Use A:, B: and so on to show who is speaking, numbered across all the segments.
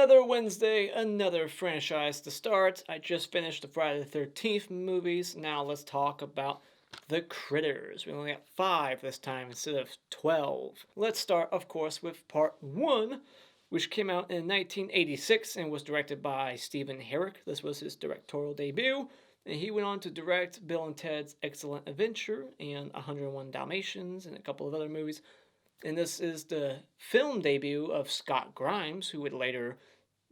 A: Another Wednesday, another franchise to start. I just finished the Friday the 13th movies. Now let's talk about the Critters. We only got 5 this time instead of 12. Let's start, of course, with part 1, which came out in 1986 and was directed by Stephen Herek. This was his directorial debut. And he went on to direct Bill and Ted's Excellent Adventure and 101 Dalmatians and a couple of other movies. And this is the film debut of Scott Grimes, who would later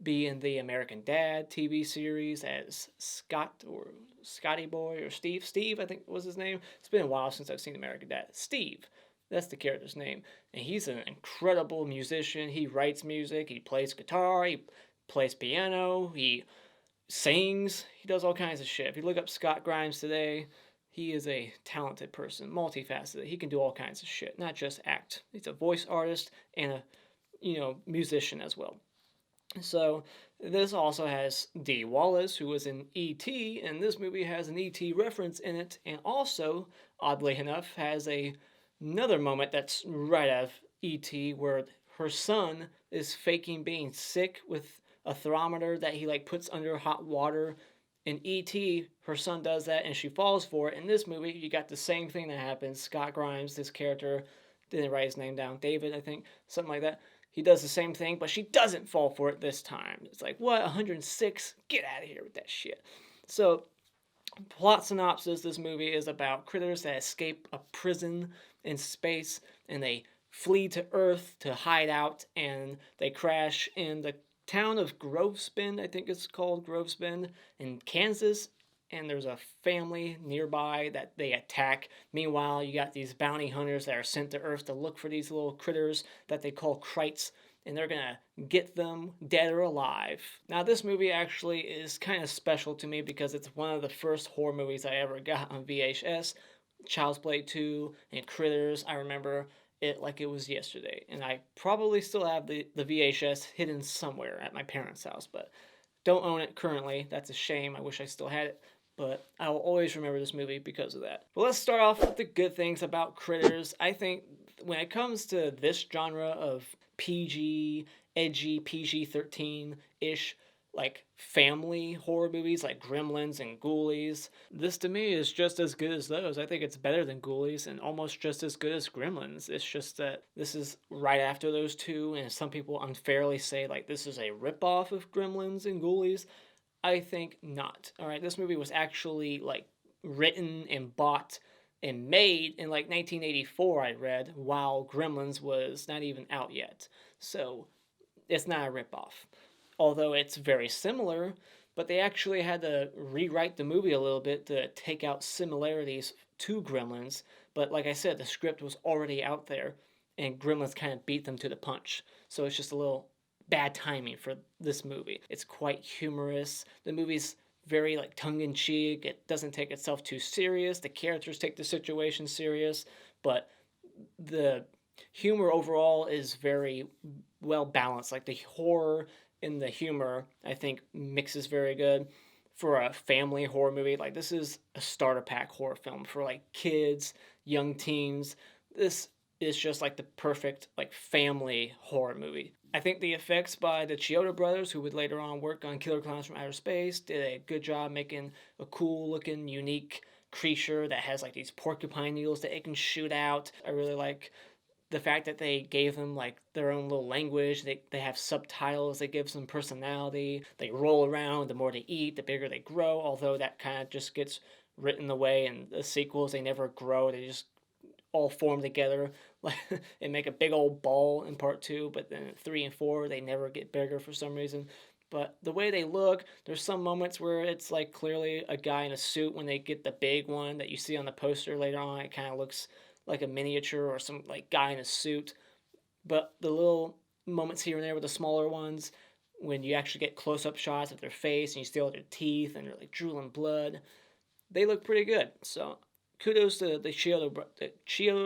A: be in the American Dad TV series as Scott or Scotty Boy or Steve. Steve, I think was his name. It's been a while since I've seen American Dad. Steve, that's the character's name. And he's an incredible musician. He writes music, he plays guitar, he plays piano, he sings, he does all kinds of shit. If you look up Scott Grimes today, he is a talented person, multifaceted. He can do all kinds of shit, not just act. He's a voice artist and a, musician as well. So this also has Dee Wallace, who was in E.T., and this movie has an E.T. reference in it, and also, oddly enough, has another moment that's right out of E.T. where her son is faking being sick with a thermometer that he puts under hot water. In E.T., her son does that and she falls for it. In this movie, you got the same thing that happens. Scott Grimes, this character, didn't write his name down. David, I think, something like that. He does the same thing, but she doesn't fall for it this time. It's like, what, 106? Get out of here with that shit. So, plot synopsis, this movie is about critters that escape a prison in space and they flee to Earth to hide out, and they crash in the town of Grovesbend, I think it's called Grovesbend, in Kansas, and there's a family nearby that they attack. Meanwhile, you got these bounty hunters that are sent to Earth to look for these little critters that they call krites, and they're gonna get them dead or alive. Now, this movie actually is kind of special to me because it's one of the first horror movies I ever got on VHS. Child's Play 2 and Critters, I remember it like it was yesterday. And I probably still have the VHS hidden somewhere at my parents' house, but don't own it currently. That's a shame. I wish I still had it. But I will always remember this movie because of that. But let's start off with the good things about Critters. I think when it comes to this genre of PG, edgy, PG-13-ish, family horror movies like Gremlins and Ghoulies. This to me is just as good as those. I think it's better than Ghoulies and almost just as good as Gremlins. It's just that this is right after those two, and some people unfairly say this is a ripoff of Gremlins and Ghoulies. I think not. Alright, this movie was actually written and bought and made in 1984, I read, while Gremlins was not even out yet. So it's not a ripoff. Although it's very similar, but they actually had to rewrite the movie a little bit to take out similarities to Gremlins. But like I said, the script was already out there, and Gremlins kind of beat them to the punch. So it's just a little bad timing for this movie. It's quite humorous. The movie's very tongue-in-cheek. It doesn't take itself too serious. The characters take the situation serious, but the humor overall is very well balanced. The horror and the humor, I think, mixes very good for a family horror movie. This is a starter pack horror film for kids, young teens. This is just the perfect family horror movie. I think the effects by the Chiodo brothers, who would later on work on Killer Clowns from Outer Space, did a good job making a cool looking, unique creature that has these porcupine needles that it can shoot out. I really like the fact that they gave them their own little language. They have subtitles that gives them personality. They roll around. The more they eat, the bigger they grow, although that kind of just gets written away in the sequels. They never grow. They just all form together and make a big old ball in part 2, but then in 3 and 4 they never get bigger for some reason. But the way they look, there's some moments where it's clearly a guy in a suit. When they get the big one that you see on the poster later on, it kind of looks like a miniature or some guy in a suit. But the little moments here and there with the smaller ones, when you actually get close-up shots of their face and you see all their teeth and they're drooling blood, they look pretty good. So kudos to the Chiodo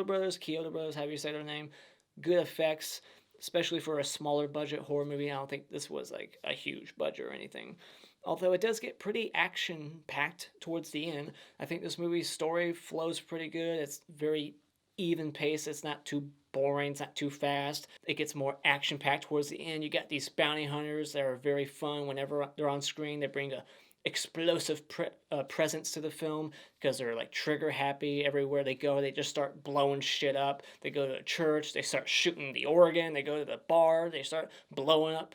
A: brothers, however you say their name. Good effects, especially for a smaller budget horror movie. I don't think this was a huge budget or anything. Although it does get pretty action-packed towards the end. I think this movie's story flows pretty good. It's very even pace. It's not too boring. It's not too fast. It gets more action packed towards the end. You got these bounty hunters that are very fun whenever they're on screen. They bring a explosive presence to the film because they're like trigger happy everywhere they go. They just start blowing shit up. They go to a church, they start shooting the organ. They go to the bar, they start blowing up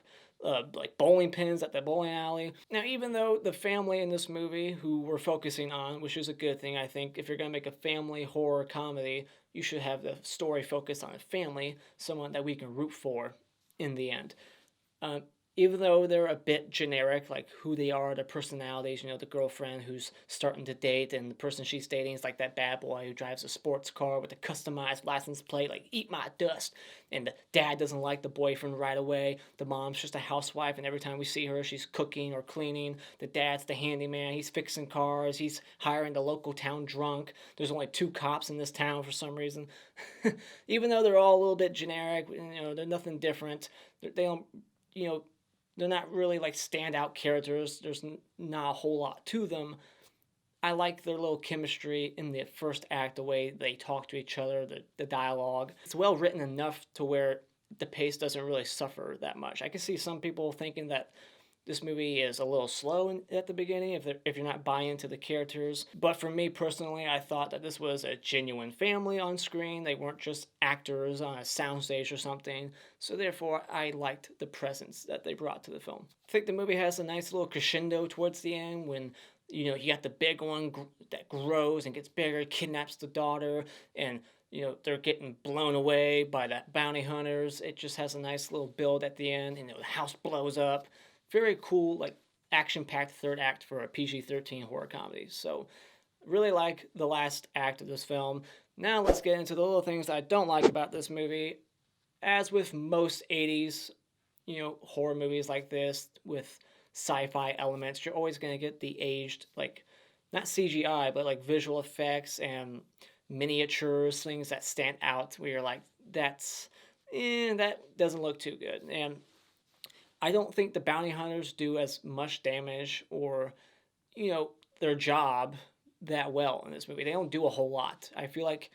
A: like bowling pins at the bowling alley. Now, even though the family in this movie, who we're focusing on, which is a good thing, I think, if you're going to make a family horror comedy, you should have the story focused on a family, someone that we can root for in the end. Um, Even though they're a bit generic, like who they are, their personalities, the girlfriend who's starting to date, and the person she's dating is like that bad boy who drives a sports car with a customized license plate, like eat my dust. And the dad doesn't like the boyfriend right away. The mom's just a housewife, and every time we see her, she's cooking or cleaning. The dad's the handyman. He's fixing cars. He's hiring the local town drunk. There's only 2 cops in this town for some reason. Even though they're all a little bit generic, they're nothing different. They don't, they're not really like standout characters. There's not a whole lot to them. I like their little chemistry in the first act, the way they talk to each other, the dialogue. It's well written enough to where the pace doesn't really suffer that much. I can see some people thinking that this movie is a little slow at the beginning if you're not buying into the characters. But for me personally, I thought that this was a genuine family on screen. They weren't just actors on a soundstage or something. So therefore, I liked the presence that they brought to the film. I think the movie has a nice little crescendo towards the end when you got the big one that grows and gets bigger, kidnaps the daughter, and they're getting blown away by the bounty hunters. It just has a nice little build at the end, and the house blows up. Very cool, like action-packed third act for a PG-13 horror comedy. So, really like the last act of this film. Now let's get into the little things I don't like about this movie. As with most 80s, horror movies like this with sci-fi elements, you're always going to get the aged, like, not CGI, but like visual effects and miniatures, things that stand out where you're like, that doesn't look too good. And I don't think the bounty hunters do as much damage or, their job that well in this movie. They don't do a whole lot. I feel like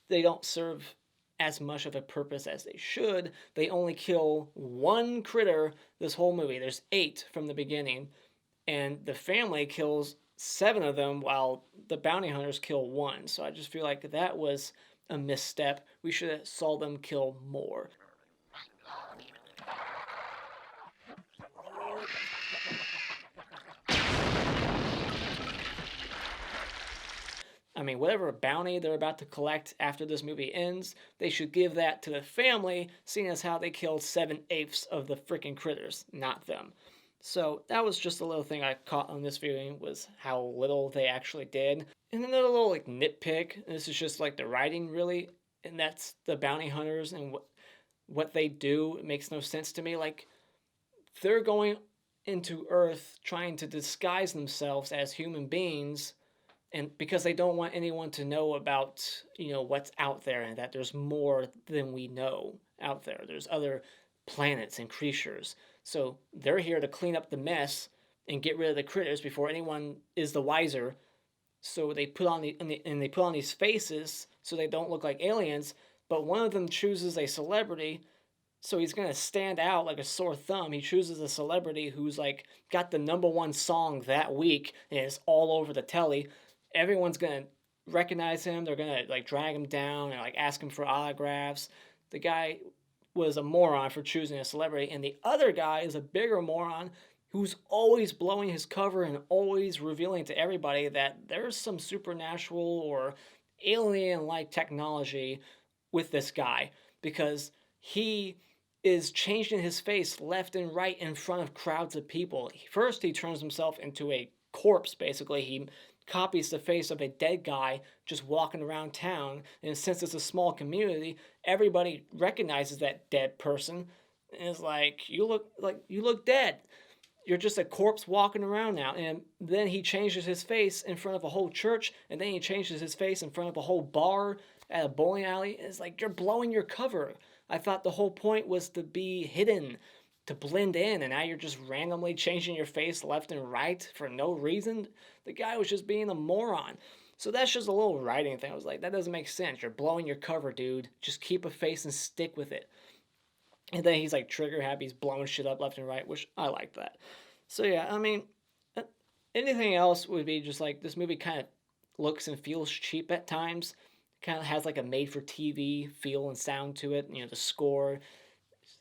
A: they don't serve as much of a purpose as they should. They only kill 1 critter this whole movie. There's 8 from the beginning, and the family kills 7 of them while the bounty hunters kill 1. So I just feel like that was a misstep. We should have saw them kill more. I mean, whatever bounty they're about to collect after this movie ends, they should give that to the family, seeing as how they killed 7/8 of the freaking critters, not them. So that was just a little thing I caught on this viewing, was how little they actually did. And another little like nitpick, and this is just like the writing really, and that's the bounty hunters and what they do. It makes no sense to me. Like, they're going into Earth trying to disguise themselves as human beings, and because they don't want anyone to know about what's out there, and that there's more than we know out there. There's other planets and creatures, so they're here to clean up the mess and get rid of the critters before anyone is the wiser. So they put on they put on these faces so they don't look like aliens. But one of them chooses a celebrity, so he's gonna stand out like a sore thumb. He chooses a celebrity who's like got the #1 song that week and it's all over the telly. Everyone's gonna recognize him. They're gonna like drag him down and like ask him for autographs. The guy was a moron for choosing a celebrity, and the other guy is a bigger moron who's always blowing his cover and always revealing to everybody that there's some supernatural or alien-like technology with this guy, because he is changing his face left and right in front of crowds of people. First, he turns himself into a corpse, basically. He copies the face of a dead guy just walking around town, and since it's a small community, everybody recognizes that dead person and is like, you look dead. You're just a corpse walking around now. And then he changes his face in front of a whole church, and then he changes his face in front of a whole bar at a bowling alley. It's like, you're blowing your cover. I thought the whole point was to be hidden, to blend in, and now you're just randomly changing your face left and right for no reason. The guy was just being a moron. So that's just a little writing thing. I was like, that doesn't make sense. You're blowing your cover, dude. Just keep a face and stick with it. And then he's like trigger happy. He's blowing shit up left and right, which I like that. So yeah, I mean, uh, anything else would be just like this movie kind of looks and feels cheap at times. Kind of has like a made for TV feel and sound to it. You know, the score.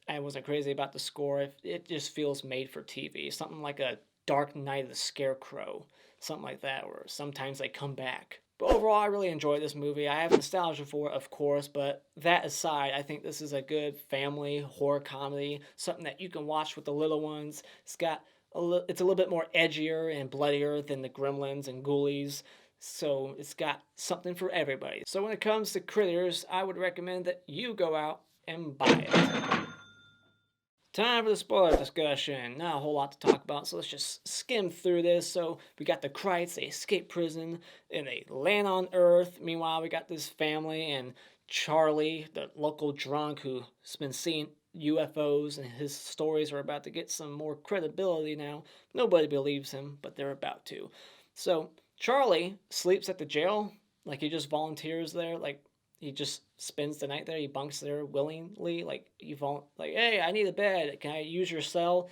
A: I wasn't crazy about the score. It just feels made for TV. Something like a Dark Night of the Scarecrow. Something like that, or sometimes they come back. But overall, I really enjoyed this movie. I have nostalgia for it, of course, but that aside, I think this is a good family horror comedy, something that you can watch with the little ones. It's a little bit more edgier and bloodier than the Gremlins and Ghoulies, so it's got something for everybody. So when it comes to Critters, I would recommend that you go out and buy it. Time for the spoiler discussion. Not a whole lot to talk about, so let's just skim through this. So we got the Krites, they escape prison, and they land on Earth. Meanwhile, we got this family and Charlie, the local drunk who's been seeing UFOs, and his stories are about to get some more credibility now. Nobody believes him, but they're about to. So Charlie sleeps at the jail, like he just volunteers there, like he just spends the night there. He bunks there willingly. Like like, hey, I need a bed. Can I use your cell?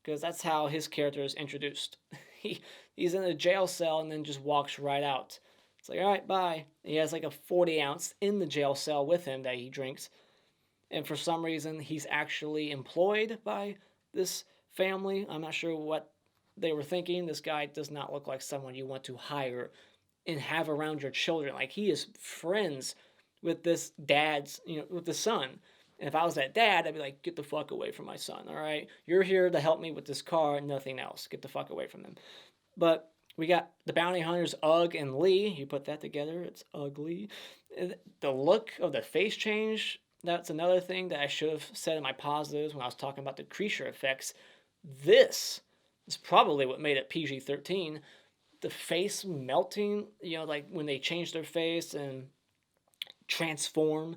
A: Because that's how his character is introduced. he he's in a jail cell and then just walks right out. It's like, all right, bye. He has like a 40 ounce in the jail cell with him that he drinks. And for some reason, he's actually employed by this family. I'm not sure what they were thinking. This guy does not look like someone you want to hire and have around your children. Like, he is friends with this dad's, with the son. And if I was that dad, I'd be like, get the fuck away from my son, all right? You're here to help me with this car, nothing else. Get the fuck away from them. But we got the bounty hunters, Ugg and Lee. You put that together, it's ugly. The look of the face change, that's another thing that I should have said in my positives when I was talking about the creature effects. This is probably what made it PG-13. The face melting, like when they change their face and transform,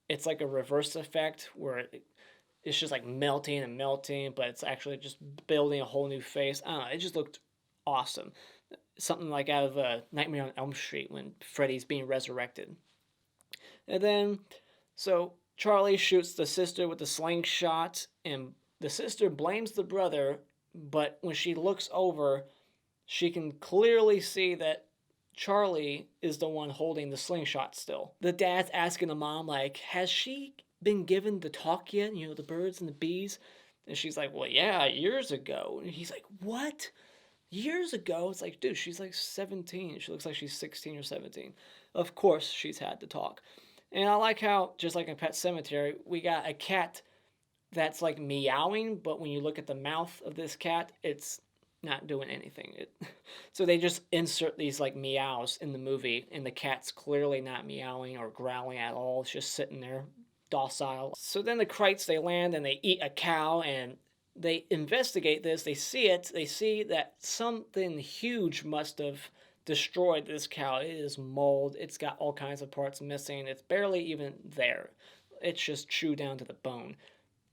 A: it's like a reverse effect where it's just like melting and melting, but it's actually just building a whole new face. I don't know, it just looked awesome. Something like out of Nightmare on Elm Street when Freddy's being resurrected. And then, so Charlie shoots the sister with the slingshot, and the sister blames the brother, but when she looks over, she can clearly see that Charlie is the one holding the slingshot still. The dad's asking the mom, like, has she been given the talk yet? The birds and the bees? And she's like, well, yeah, years ago. And he's like, what? Years ago? It's like, dude, she's like 17. She looks like she's 16 or 17. Of course she's had the talk. And I like how, just like in Pet Sematary, we got a cat that's like meowing, but when you look at the mouth of this cat, it's not doing anything. So they just insert these like meows in the movie, and the cat's clearly not meowing or growling at all. It's just sitting there docile. So then the Krites, they land and they eat a cow, and they investigate this. They see it. They see that something huge must have destroyed this cow. It is mauled. It's got all kinds of parts missing. It's barely even there. It's just chewed down to the bone.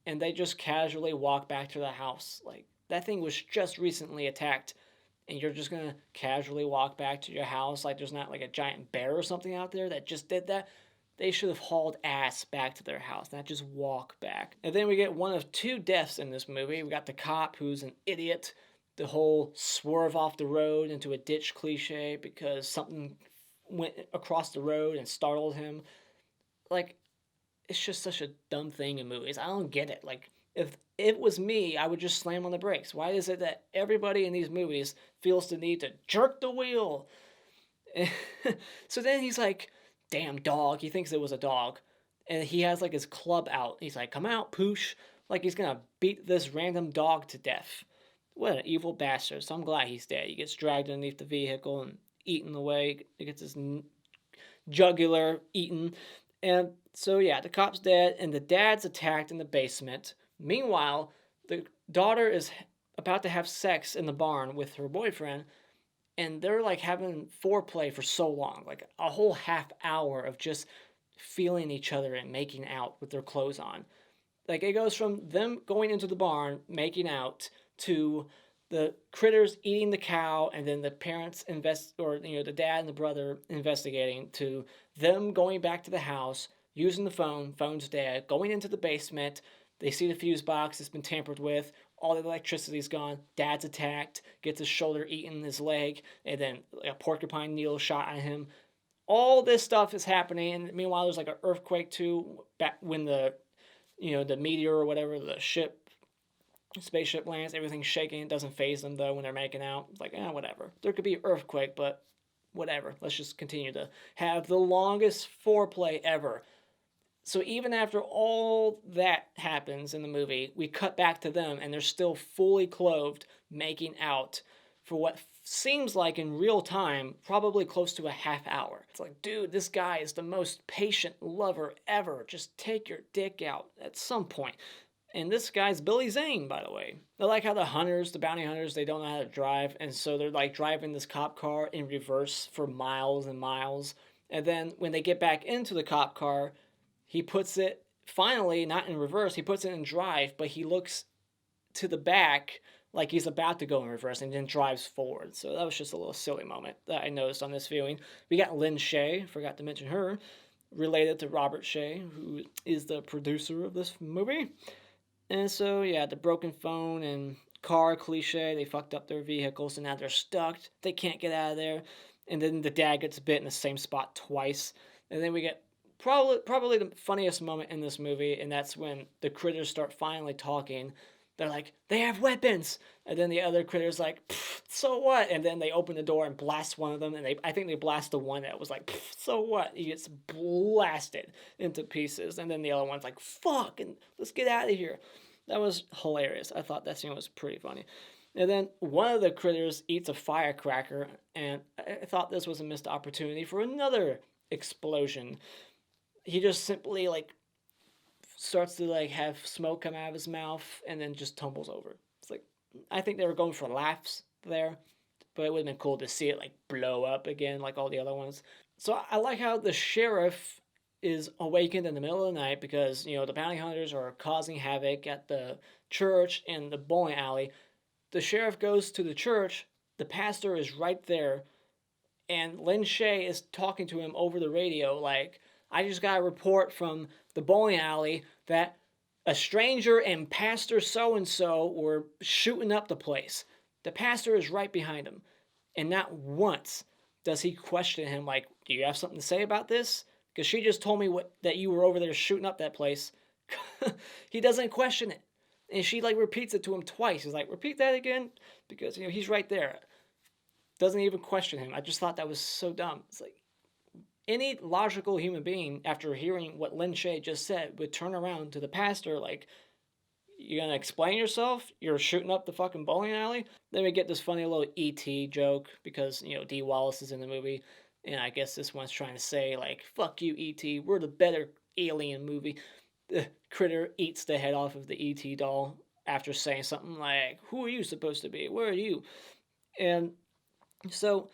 A: And they just casually walk back to the house. Like, that thing was just recently attacked, and you're just gonna casually walk back to your house like there's not like a giant bear or something out there that just did that. They should have hauled ass back to their house, not just walk back. And then we get one of two deaths in this movie. We got the cop who's an idiot, the whole swerve off the road into a ditch cliche because something went across the road and startled him. Like, it's just such a dumb thing in movies. I don't get it. Like, if it was me, I would just slam on the brakes. Why is it that everybody in these movies feels the need to jerk the wheel? So then he's like, damn dog. He thinks it was a dog. And he has like his club out. He's like, come out, poosh. Like he's gonna beat this random dog to death. What an evil bastard. So I'm glad he's dead. He gets dragged underneath the vehicle and eaten away. He gets his jugular eaten. And so yeah, the cop's dead and the dad's attacked in the basement. Meanwhile, the daughter is about to have sex in the barn with her boyfriend, and they're like having foreplay for so long, like a whole half hour of just feeling each other and making out with their clothes on. Like, it goes from them going into the barn, making out, to the critters eating the cow, and then the parents the dad and the brother investigating, to them going back to the house, using the phone's dead, going into the basement. They see the fuse box, it's been tampered with, all the electricity's gone, dad's attacked, gets his shoulder eaten, his leg, and then a porcupine needle shot at him. All this stuff is happening, and meanwhile there's like an earthquake too, back when the meteor or whatever, the spaceship lands, everything's shaking. It doesn't phase them though when they're making out. It's like, whatever. There could be an earthquake, but whatever. Let's just continue to have the longest foreplay ever. So even after all that happens in the movie, we cut back to them and they're still fully clothed, making out for what seems like in real time, probably close to a half hour. It's like, dude, this guy is the most patient lover ever. Just take your dick out at some point. And this guy's Billy Zane, by the way. I like how the bounty hunters, they don't know how to drive. And so they're like driving this cop car in reverse for miles and miles. And then when they get back into the cop car, he puts it, finally, not in reverse, he puts it in drive, but he looks to the back like he's about to go in reverse and then drives forward. So that was just a little silly moment that I noticed on this viewing. We got Lin Shaye, forgot to mention her, related to Robert Shaye, who is the producer of this movie. And so, yeah, the broken phone and car cliche, they fucked up their vehicle, so now they're stuck. They can't get out of there. And then the dad gets bit in the same spot twice. And then we get probably the funniest moment in this movie, and that's when the critters start finally talking. They're like, they have weapons! And then the other critter's like, so what? And then they open the door and blast one of them, and I think they blast the one that was like, so what? He gets blasted into pieces. And then the other one's like, fuck, and let's get out of here. That was hilarious. I thought that scene was pretty funny. And then one of the critters eats a firecracker, and I thought this was a missed opportunity for another explosion. He just simply starts to have smoke come out of his mouth and then just tumbles over. It's like, I think they were going for laughs there, but it would have been cool to see it blow up again like all the other ones. So I like how the sheriff is awakened in the middle of the night because, the bounty hunters are causing havoc at the church and the bowling alley. The sheriff goes to the church, the pastor is right there, and Lin Shaye is talking to him over the radio like, I just got a report from the bowling alley that a stranger and Pastor so-and-so were shooting up the place. The pastor is right behind him. And not once does he question him like, do you have something to say about this? Because she just told me that you were over there shooting up that place. He doesn't question it. And she repeats it to him twice. He's like, repeat that again? Because, he's right there. Doesn't even question him. I just thought that was so dumb. It's like, any logical human being, after hearing what Lin Shaye just said, would turn around to the pastor like, you gonna explain yourself? You're shooting up the fucking bowling alley? Then we get this funny little E.T. joke because, Dee Wallace is in the movie. And I guess this one's trying to say, fuck you, E.T. We're the better alien movie. The critter eats the head off of the E.T. doll after saying something like, who are you supposed to be? Where are you? And so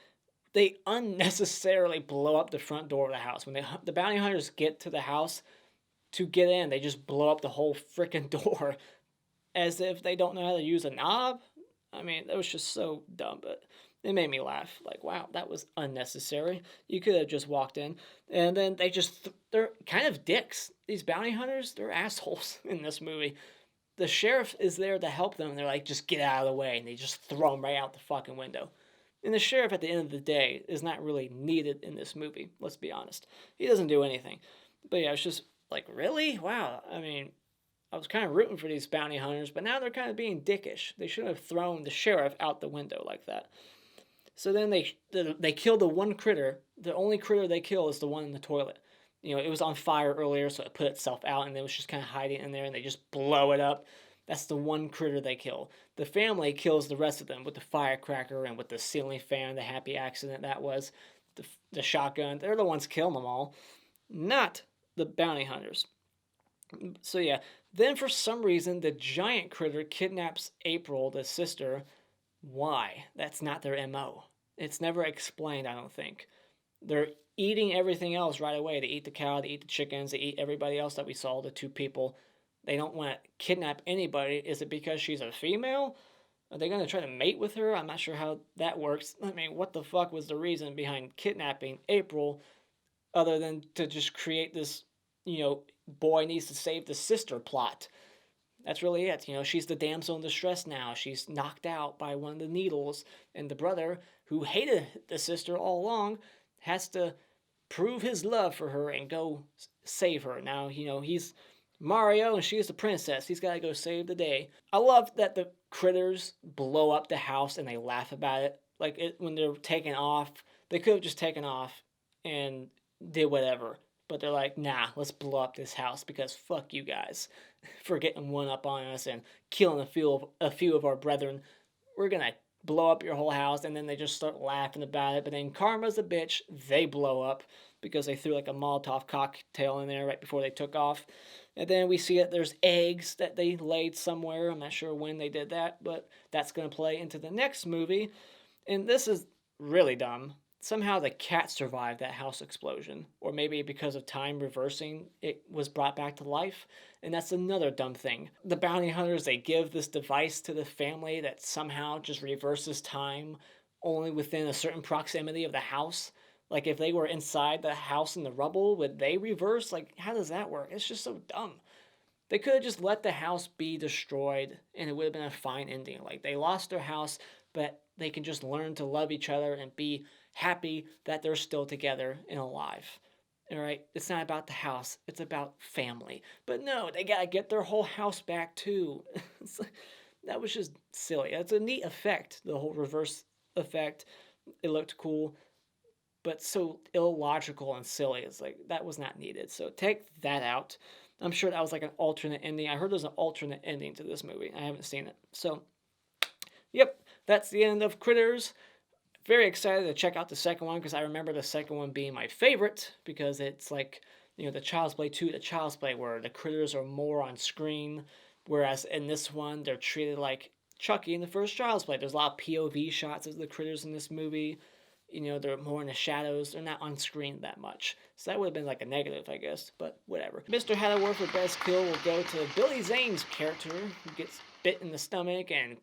A: they unnecessarily blow up the front door of the house. When the bounty hunters get to the house, to get in, they just blow up the whole freaking door as if they don't know how to use a knob. I mean, that was just so dumb, but it made me laugh. Like, wow, that was unnecessary. You could have just walked in. And then they're kind of dicks. These bounty hunters, they're assholes in this movie. The sheriff is there to help them. They're like, just get out of the way. And they just throw him right out the fucking window. And the sheriff, at the end of the day, is not really needed in this movie. Let's be honest. He doesn't do anything. But yeah, it's just like, really? Wow. I mean, I was kind of rooting for these bounty hunters, but now they're kind of being dickish. They shouldn't have thrown the sheriff out the window like that. So then they kill the one critter. The only critter they kill is the one in the toilet. It was on fire earlier, so it put itself out, and it was just kind of hiding in there, and they just blow it up. That's the one critter they kill. The family kills the rest of them with the firecracker and with the ceiling fan, the happy accident that was, the shotgun. They're the ones killing them all, not the bounty hunters. So yeah, then for some reason, the giant critter kidnaps April, the sister. Why? That's not their MO. It's never explained, I don't think. They're eating everything else right away. They eat the cow, they eat the chickens, they eat everybody else that we saw, the two people. They don't want to kidnap anybody. Is it because she's a female? Are they going to try to mate with her? I'm not sure how that works. I mean, what the fuck was the reason behind kidnapping April other than to just create this, boy needs to save the sister plot? That's really it. She's the damsel in distress now. She's knocked out by one of the needles, and the brother, who hated the sister all along, has to prove his love for her and go save her. Now, he's Mario and she's the princess. He's got to go save the day. I love that the critters blow up the house and they laugh about it. Like, when they're taking off, they could have just taken off and did whatever. But they're like, nah, let's blow up this house because fuck you guys for getting one up on us and killing a few of our brethren. We're going to blow up your whole house. And then they just start laughing about it. But then karma's a bitch. They blow up because they threw like a Molotov cocktail in there right before they took off. And then we see that there's eggs that they laid somewhere. I'm not sure when they did that, but that's going to play into the next movie. And this is really dumb. Somehow the cat survived that house explosion. Or maybe because of time reversing, it was brought back to life. And that's another dumb thing. The bounty hunters, they give this device to the family that somehow just reverses time only within a certain proximity of the house. Like, if they were inside the house in the rubble, would they reverse? Like, how does that work? It's just so dumb. They could have just let the house be destroyed, and it would have been a fine ending. Like, they lost their house, but they can just learn to love each other and be happy that they're still together and alive. All right? It's not about the house. It's about family. But no, they got to get their whole house back, too. That was just silly. It's a neat effect, the whole reverse effect. It looked cool, but so illogical and silly. It's like, that was not needed. So take that out. I'm sure that was like an alternate ending. I heard there's an alternate ending to this movie. I haven't seen it. So, yep, that's the end of Critters. Very excited to check out the second one because I remember the second one being my favorite because it's like, the Child's Play 2, the Child's Play, where the critters are more on screen, whereas in this one, they're treated like Chucky in the first Child's Play. There's a lot of POV shots of the critters in this movie. They're more in the shadows. They're not on screen that much. So that would have been like a negative, I guess. But whatever. Mr. Hadaward for Best Kill will go to Billy Zane's character, who gets bit in the stomach and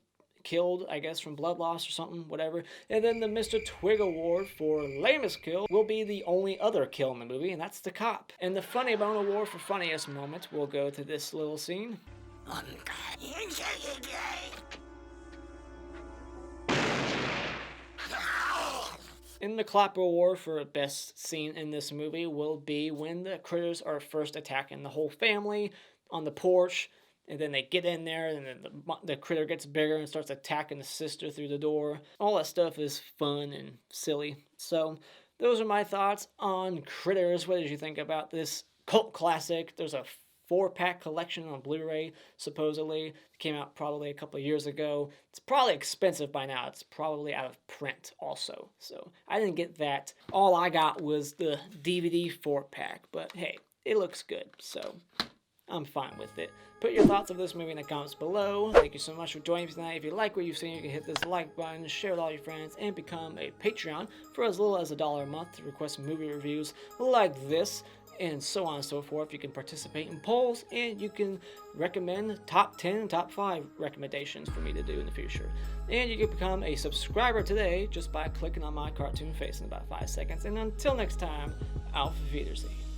A: killed, I guess, from blood loss or something, whatever. And then the Mr. Twig Award for Lamest Kill will be the only other kill in the movie, and that's the cop. And the Funny Bone Award for Funniest Moment will go to this little scene. And the Clapper Award for best scene in this movie will be when the critters are first attacking the whole family on the porch, and then they get in there, and then the critter gets bigger and starts attacking the sister through the door. All that stuff is fun and silly. So those are my thoughts on Critters. What did you think about this cult classic? There's a 4-pack collection on Blu-ray, supposedly. It came out probably a couple of years ago. It's probably expensive by now. It's probably out of print also. So I didn't get that. All I got was the DVD 4-pack. But hey, it looks good. So I'm fine with it. Put your thoughts of this movie in the comments below. Thank you so much for joining me tonight. If you like what you've seen, you can hit this like button, share with all your friends, and become a Patreon for as little as $1 a month to request movie reviews like this, and so on and so forth. You can participate in polls, and you can recommend top 10 and top 5 recommendations for me to do in the future. And you can become a subscriber today just by clicking on my cartoon face in about 5 seconds. And until next time, auf Wiedersehen.